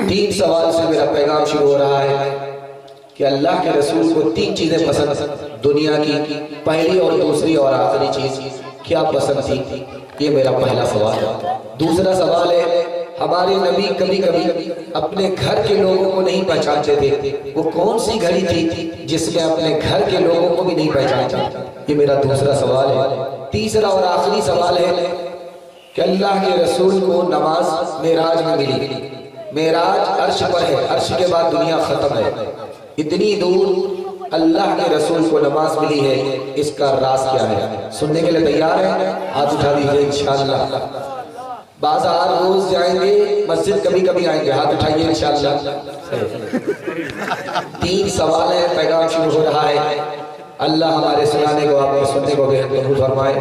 تین سوال سے میرا پیغام شروع ہو رہا ہے کہ اللہ کے رسول کو تین چیزیں پسند دنیا کی، پہلی اور دوسری اور آخری چیز کیا پسند تھی؟ یہ میرا پہلا سوال ہے۔ دوسرا سوال ہے، ہمارے نبی کبھی کبھی اپنے گھر کے لوگوں کو نہیں پہچانتے تھے، وہ کون سی گھڑی تھی جس میں اپنے گھر کے لوگوں کو بھی نہیں پہچانتے؟ یہ میرا دوسرا سوال ہے۔ تیسرا اور آخری سوال ہے کہ اللہ کے رسول کو نماز معراج میں ملی، معراج عرش پر ہے، عرش کے بعد دنیا ختم ہے، اتنی دور اللہ کے رسول کو نماز ملی ہے، اس کا راز کیا ہے؟ سننے کے لیے تیار ہیں؟ ہاتھ اٹھا دیجیے انشاءاللہ۔ بازار روز جائیں گے، مسجد کبھی کبھی آئیں گے، ہاتھ اٹھائیے انشاءاللہ۔ تین سوال ہے، پیغام شروع ہو رہا ہے۔ اللہ ہمارے سنانے کو، آپ کے سننے کو بہت قبول فرمائے۔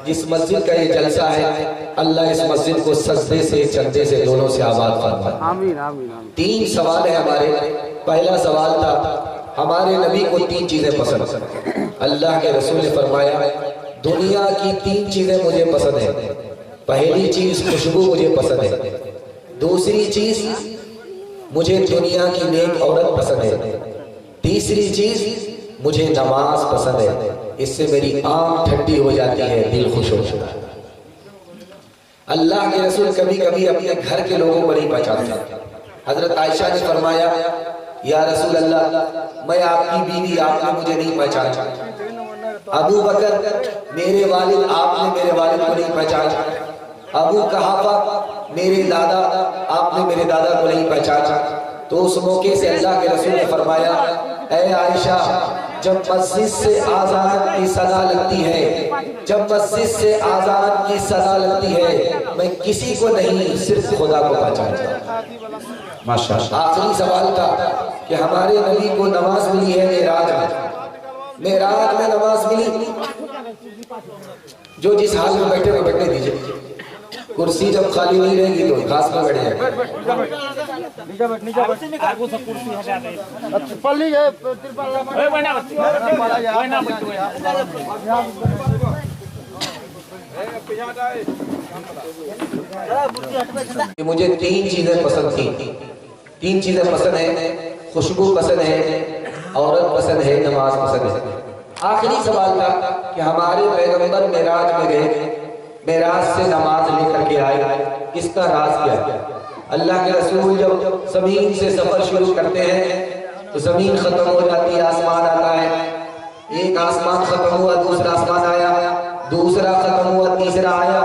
جس مسجد کا یہ جلسہ ہے، اللہ اس مسجد کو سجدے سے چندے سے دونوں سے آباد فرمائے۔ آمین آمین۔ تین سوال ہے ہمارے۔ پہلا سوال تھا ہمارے نبی کو تین چیزیں پسند، اللہ کے رسول نے فرمایا دنیا کی تین چیزیں مجھے پسند ہیں۔ پہلی چیز خوشبو مجھے پسند ہے، دوسری چیز مجھے دنیا کی نیک عورت پسند ہے، تیسری چیز مجھے نماز پسند ہے، اس سے میری آنکھ ٹھنڈی ہو جاتی ہے، دل خوش ہو جاتا ہے۔ اللہ کے رسول کبھی کبھی اپنے گھر کے لوگوں کو نہیں پہچانتے۔ حضرت عائشہ نے فرمایا یا رسول اللہ میں آپ کی بیوی، آپ نے مجھے نہیں پہچانا۔ ابو بکر میرے والد، آپ نے میرے والد کو نہیں پہچانا۔ ابو قحافہ میرے دادا، آپ نے میرے دادا کو نہیں پہچانا۔ تو اس موقع سے اللہ کے رسول نے فرمایا اے عائشہ، جب مسجد سے آذان کی صدا لگتی ہے، جب مسجد سے آذان کی صدا لگتی ہے، میں کسی کو نہیں صرف خدا کو پہچانتا۔ ماشاءاللہ۔ آخری سوال تھا کہ ہمارے نبی کو نماز ملی ہے معراج میں، معراج میں نماز ملی۔ جو جس حال میں بیٹھے ہوئے بیٹھنے دیجئے، کرسی جب خالی نہیں رہے گی تو خاص میں بیٹھ جائے۔ مجھے تین چیزیں پسند تھیں، تین چیزیں پسند ہیں، خوشبو پسند ہے، عورت پسند ہے، نماز پسند ہے۔ آخری سوال تھا کہ ہمارے پیغمبر معراج میں گئے، معراج سے نماز لے کر کے آئے، اس کا راز کیا ہے؟ اللہ کے رسول جب زمین سے سفر شروع کرتے ہیں تو زمین ختم ہو جاتی ہے، آسمان آتا ہے، ایک آسمان ختم ہوا، دوسرا آسمان آیا، دوسرا ختم ہوا، تیسرا آیا،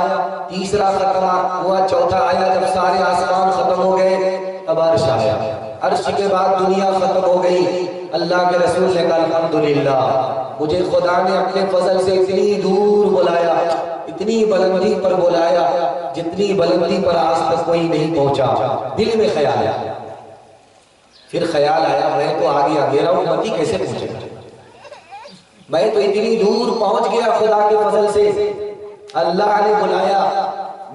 تیسرا ختم ہوا، چوتھا آیا۔ جب سارے آسمان ختم ہو گئے تب عرش آیا، عرش کے بعد دنیا ختم ہو گئی۔ اللہ کے رسول نے کہا الحمدللہ، مجھے خدا نے اپنے فضل سے اتنی دور بلایا، اتنی بلندی پر بلایا جتنی بلندی پر آج تک کوئی نہیں پہنچا۔ دل میں خیال آیا، پھر خیال آیا میں تو آگے آگے رہا ہوں، امتی کیسے پہنچے گا؟ میں تو اتنی دور پہنچ گیا خدا کے فضل سے، اللہ نے بلایا،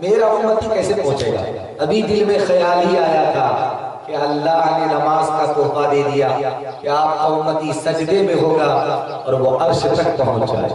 میرا امتی کیسے پہنچے گا؟ ابھی دل میں خیال ہی آیا تھا کہ اللہ نے نماز کا تحفہ دے دیا کہ آپ کا امتی سجدے میں ہوگا اور وہ عرش تک پہنچ جائے۔